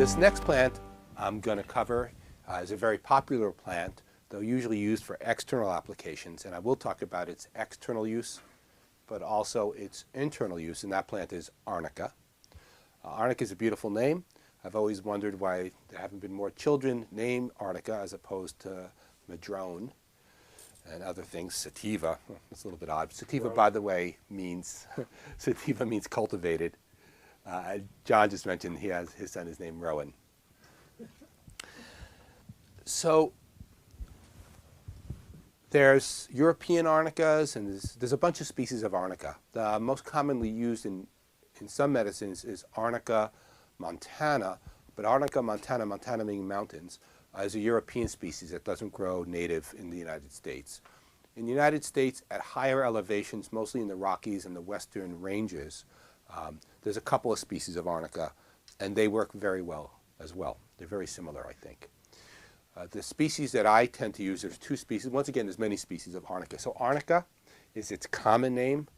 This next plant I'm going to cover is a very popular plant, though usually used for external applications, and I will talk about its external use, but also its internal use, and that plant is Arnica. Arnica is a beautiful name. I've always wondered why there haven't been more children named Arnica as opposed to Madrone and other things. Sativa, it's a little bit odd. Sativa, by the way, means sativa means cultivated. John just mentioned his son is named Rowan. So there's European Arnicas, and there's a bunch of species of Arnica. The most commonly used in some medicines is Arnica montana, but Arnica montana meaning mountains, is a European species that doesn't grow native in the United States. In the United States, at higher elevations, mostly in the Rockies and the Western ranges, there's a couple of species of Arnica, and they work very well as well. They're very similar, I think. The species that I tend to use, there's two species. Once again, there's many species of Arnica. So Arnica is its common name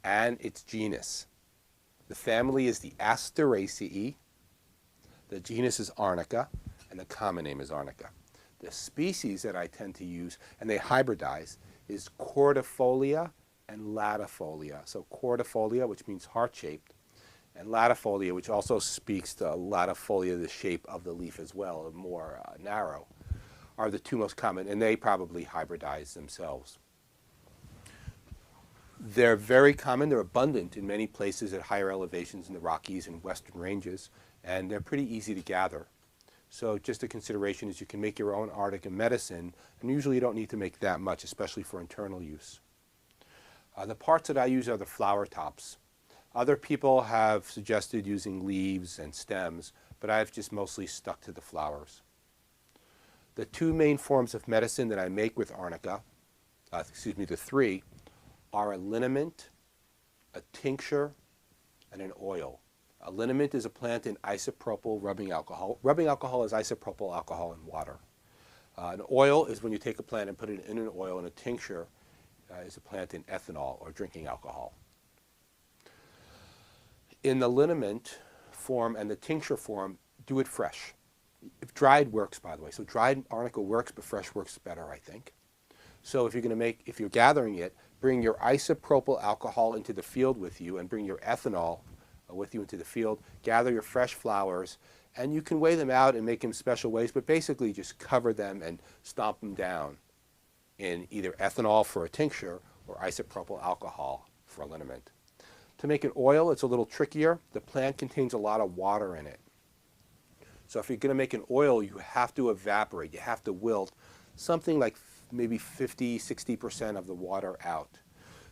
and its genus. The family is the Asteraceae. The genus is Arnica, and the common name is Arnica. The species that I tend to use, and they hybridize, is Cordifolia and Latifolia. So Cordifolia, which means heart-shaped, and Latifolia, which also speaks to latifolia, the shape of the leaf as well, more narrow, are the two most common, and they probably hybridize themselves. They're very common. They're abundant in many places at higher elevations in the Rockies and Western ranges, and they're pretty easy to gather. So just a consideration is you can make your own Arnica medicine, and usually you don't need to make that much, especially for internal use. The parts that I use are the flower tops. Other people have suggested using leaves and stems, but I've just mostly stuck to the flowers. The two main forms of medicine that I make with Arnica, the three, are a liniment, a tincture, and an oil. A liniment is a plant in isopropyl rubbing alcohol. Rubbing alcohol is isopropyl alcohol in water. An oil is when you take a plant and put it in an oil, and a tincture is a plant in ethanol or drinking alcohol. In the liniment form and the tincture form, do it fresh. If dried works, by the way. So dried Arnica works, but fresh works better, I think. So if you're gathering it, bring your isopropyl alcohol into the field with you and bring your ethanol with you into the field. Gather your fresh flowers, and you can weigh them out and make them special ways, but basically just cover them and stomp them down in either ethanol for a tincture or isopropyl alcohol for a liniment. To make an oil, it's a little trickier. The plant contains a lot of water in it. So if you're going to make an oil, you have to evaporate. You have to wilt something like maybe 50–60% of the water out.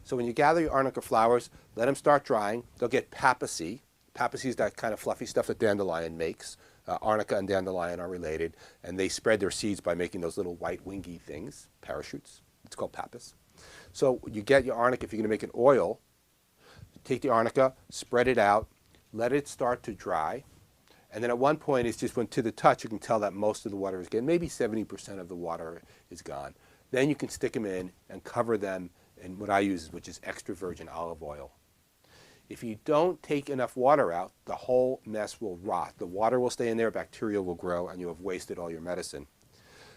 So when you gather your Arnica flowers, let them start drying. They'll get papacy. Papacy is that kind of fluffy stuff that dandelion makes. Arnica and dandelion are related, and they spread their seeds by making those little white wingy things, parachutes. It's called pappus. So you get your Arnica. If you're going to make an oil, take the Arnica, spread it out, let it start to dry, and then at one point, it's just when to the touch, you can tell that most of the water is gone. Maybe 70% of the water is gone. Then you can stick them in and cover them in what I use, which is extra virgin olive oil. If you don't take enough water out, the whole mess will rot. The water will stay in there, bacteria will grow, and you have wasted all your medicine.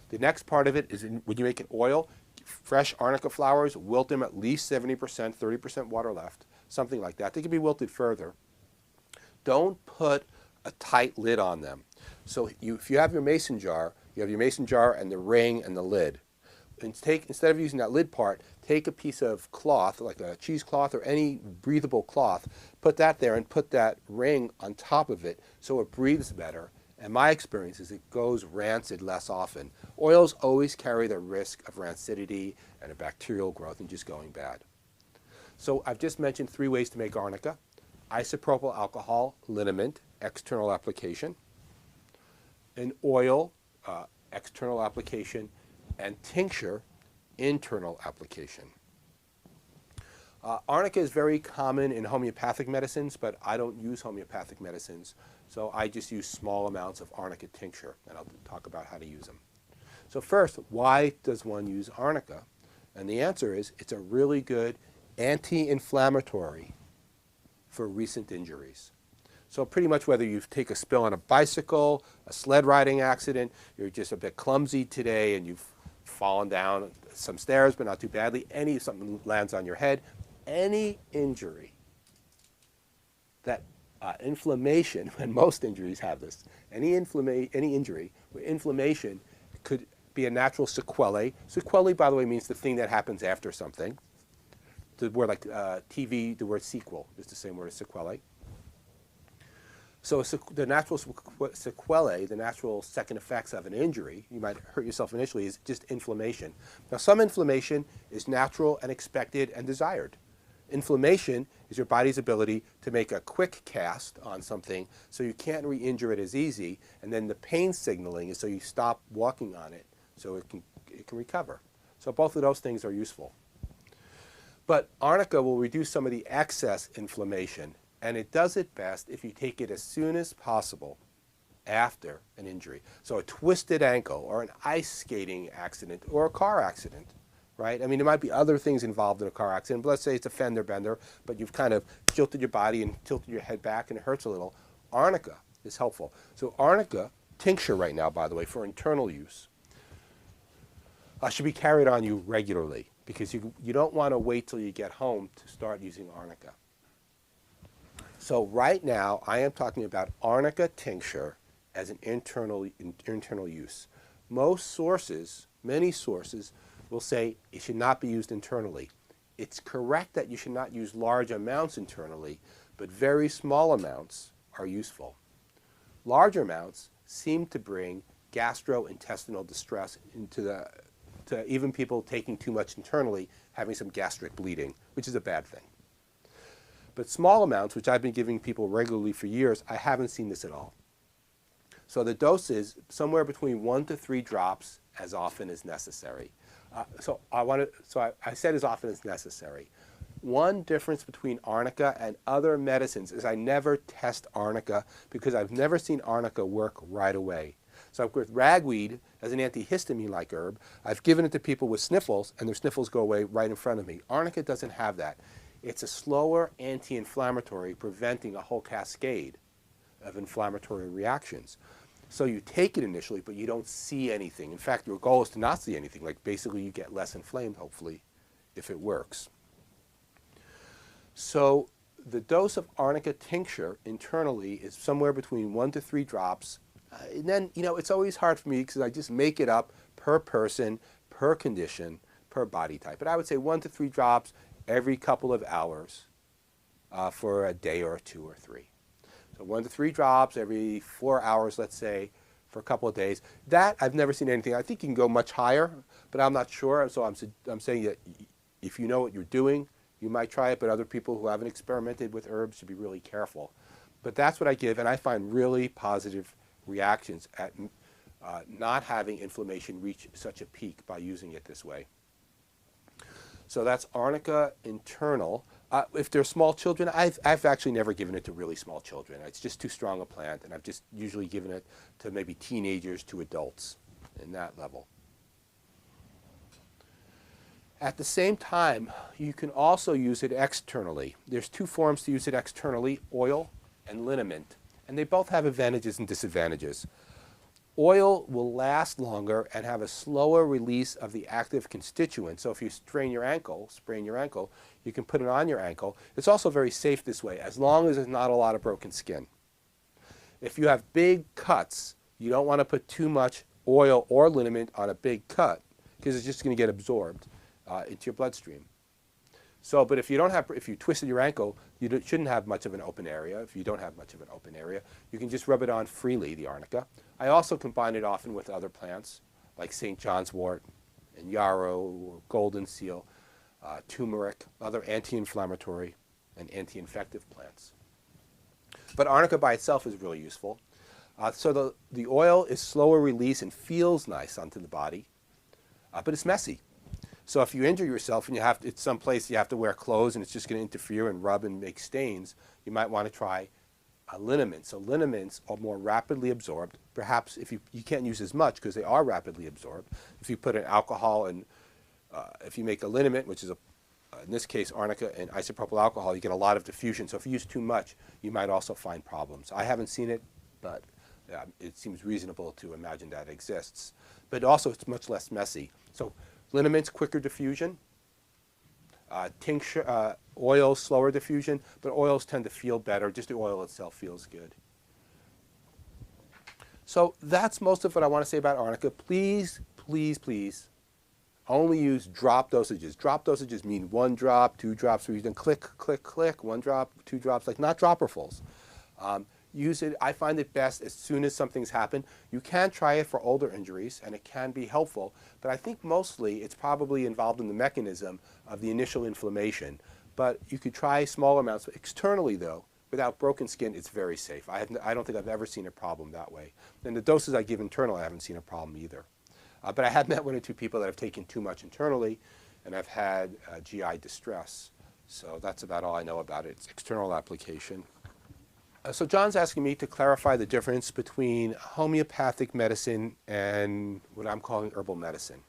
The next part of it is when you make an oil, fresh Arnica flowers, wilt them at least 70%, 30% water left, something like that. They can be wilted further. Don't put a tight lid on them. So if you have your mason jar, you have your mason jar and the ring and the lid. And instead of using that lid part, take a piece of cloth, like a cheesecloth or any breathable cloth, put that there and put that ring on top of it so it breathes better. And my experience is it goes rancid less often. Oils always carry the risk of rancidity and a bacterial growth and just going bad. So I've just mentioned three ways to make Arnica: isopropyl alcohol, liniment, external application; an oil, external application; and tincture, internal application. Arnica is very common in homeopathic medicines, but I don't use homeopathic medicines, so I just use small amounts of Arnica tincture, and I'll talk about how to use them. So first, why does one use Arnica? And the answer is it's a really good anti-inflammatory for recent injuries. So pretty much whether you take a spill on a bicycle, a sled riding accident, you're just a bit clumsy today and you've fallen down some stairs but not too badly, something lands on your head, any injury that inflammation, and most injuries have this, any injury where inflammation could be a natural sequelae. Sequelae, by the way, means the thing that happens after something. The word like TV, the word sequel is the same word as sequelae. So the natural sequelae, the natural second effects of an injury, you might hurt yourself initially, is just inflammation. Now, some inflammation is natural and expected and desired. Inflammation is your body's ability to make a quick cast on something so you can't re-injure it as easy, and then the pain signaling is so you stop walking on it so it can recover. So both of those things are useful. But Arnica will reduce some of the excess inflammation, and it does it best if you take it as soon as possible after an injury. So a twisted ankle or an ice skating accident or a car accident, right? I mean, there might be other things involved in a car accident, but let's say it's a fender bender, but you've kind of jilted your body and tilted your head back and it hurts a little. Arnica is helpful. So Arnica, tincture right now, by the way, for internal use, should be carried on you regularly because you don't want to wait till you get home to start using Arnica. So right now, I am talking about Arnica tincture as an internal use. Most sources, many sources, will say it should not be used internally. It's correct that you should not use large amounts internally, but very small amounts are useful. Large amounts seem to bring gastrointestinal distress to even people taking too much internally, having some gastric bleeding, which is a bad thing. But small amounts, which I've been giving people regularly for years, I haven't seen this at all. So the dose is somewhere between 1 to 3 drops as often as necessary. I said as often as necessary. One difference between Arnica and other medicines is I never test Arnica because I've never seen Arnica work right away. So with ragweed as an antihistamine-like herb, I've given it to people with sniffles, and their sniffles go away right in front of me. Arnica doesn't have that. It's a slower anti-inflammatory, preventing a whole cascade of inflammatory reactions. So you take it initially, but you don't see anything. In fact, your goal is to not see anything. Like basically you get less inflamed, hopefully, if it works. So the dose of Arnica tincture internally is somewhere between 1 to 3 drops. And then, it's always hard for me because I just make it up per person, per condition, per body type. But I would say 1 to 3 drops every couple of hours for a day or 2 or 3. So 1 to 3 drops every 4 hours, let's say, for a couple of days. That, I've never seen anything. I think you can go much higher, but I'm not sure. So I'm saying that if you know what you're doing, you might try it, but other people who haven't experimented with herbs should be really careful. But that's what I give, and I find really positive reactions at not having inflammation reach such a peak by using it this way. So that's Arnica internal. If they're small children, I've actually never given it to really small children. It's just too strong a plant, and I've just usually given it to maybe teenagers to adults in that level. At the same time, you can also use it externally. There's 2 forms to use it externally, oil and liniment, and they both have advantages and disadvantages. Oil will last longer and have a slower release of the active constituent. So if you sprain your ankle, you can put it on your ankle. It's also very safe this way, as long as there's not a lot of broken skin. If you have big cuts, you don't want to put too much oil or liniment on a big cut because it's just going to get absorbed into your bloodstream. So, but if you twisted your ankle, you shouldn't have much of an open area. If you don't have much of an open area, you can just rub it on freely, the Arnica. I also combine it often with other plants, like St. John's wort and yarrow or golden seal, turmeric, other anti-inflammatory and anti-infective plants. But Arnica by itself is really useful. So the oil is slower release and feels nice onto the body, but it's messy. So if you injure yourself and it's someplace you have to wear clothes and it's just going to interfere and rub and make stains, you might want to try a liniment. So liniments are more rapidly absorbed. Perhaps if you can't use as much because they are rapidly absorbed. If you put in alcohol and if you make a liniment, which is a in this case, arnica and isopropyl alcohol, you get a lot of diffusion. So if you use too much, you might also find problems. I haven't seen it, but it seems reasonable to imagine that exists. But also, it's much less messy. So liniments, quicker diffusion. Tincture, oils, slower diffusion, but oils tend to feel better. Just the oil itself feels good. So that's most of what I want to say about arnica. Please, please, please, only use drop dosages. Drop dosages mean 1 drop, 2 drops, or you can click, click, click, 1 drop, 2 drops, like not dropperfuls. Use it, I find it best as soon as something's happened. You can try it for older injuries, and it can be helpful, but I think mostly it's probably involved in the mechanism of the initial inflammation. But you could try small amounts. Externally, though, without broken skin, it's very safe. I don't think I've ever seen a problem that way. And the doses I give internally, I haven't seen a problem either. But I have met 1 or 2 people that have taken too much internally, and I've had GI distress. So that's about all I know about its external application. So John's asking me to clarify the difference between homeopathic medicine and what I'm calling herbal medicine.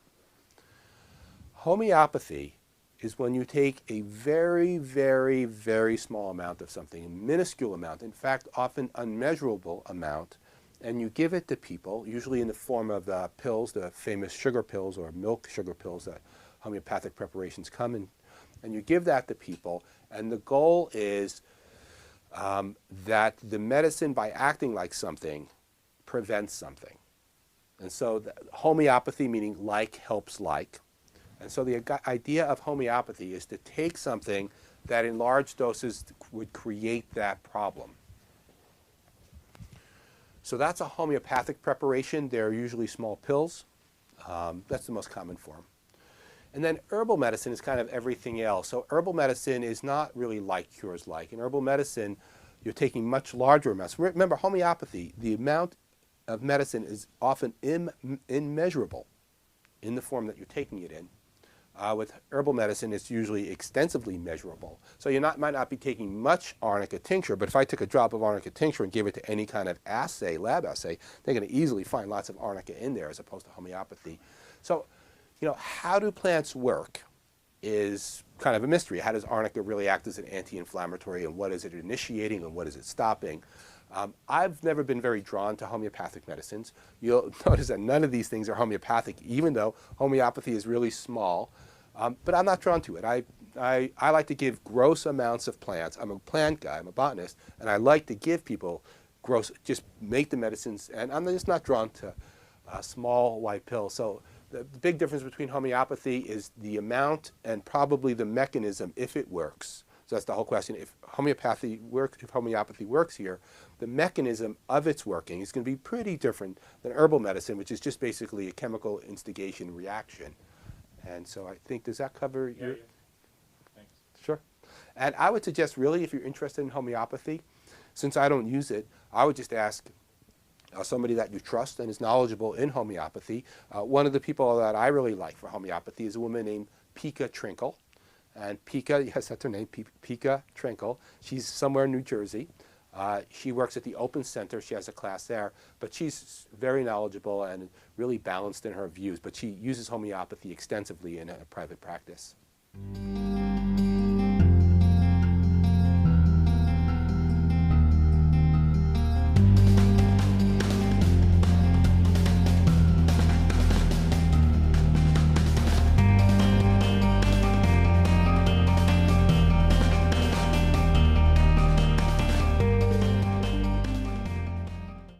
Homeopathy is when you take a very, very, very small amount of something, a minuscule amount, in fact, often unmeasurable amount, and you give it to people, usually in the form of pills, the famous sugar pills or milk sugar pills that homeopathic preparations come in, and you give that to people, and the goal is that the medicine, by acting like something, prevents something. And so homeopathy, meaning like helps like. And so the idea of homeopathy is to take something that in large doses would create that problem. So that's a homeopathic preparation. They're usually small pills. That's the most common form. And then herbal medicine is kind of everything else. So herbal medicine is not really like cures like. In herbal medicine, you're taking much larger amounts. Remember, homeopathy, the amount of medicine is often immeasurable in the form that you're taking it in. With herbal medicine, it's usually extensively measurable. So you might not be taking much arnica tincture, but if I took a drop of arnica tincture and gave it to any kind of assay, lab assay, they're going to easily find lots of arnica in there as opposed to homeopathy. So, how do plants work is kind of a mystery. How does arnica really act as an anti-inflammatory, and what is it initiating and what is it stopping? I've never been very drawn to homeopathic medicines. You'll notice that none of these things are homeopathic, even though homeopathy is really small. But I'm not drawn to it. I like to give gross amounts of plants. I'm a plant guy, I'm a botanist, and I like to give people gross, just make the medicines, and I'm just not drawn to small white pills. So the big difference between homeopathy is the amount and probably the mechanism, if it works. So that's the whole question. If homeopathy works here, the mechanism of its working is going to be pretty different than herbal medicine, which is just basically a chemical instigation reaction. And so I think, does that cover your... Yeah. Thanks. Sure. And I would suggest, really, if you're interested in homeopathy, since I don't use it, I would just ask somebody that you trust and is knowledgeable in homeopathy. One of the people that I really like for homeopathy is a woman named Pika Trinkle. And Pika, yes, that's her name, Pika Trinkle. She's somewhere in New Jersey. She works at the Open Center. She has a class there. But she's very knowledgeable and really balanced in her views. But she uses homeopathy extensively in a private practice.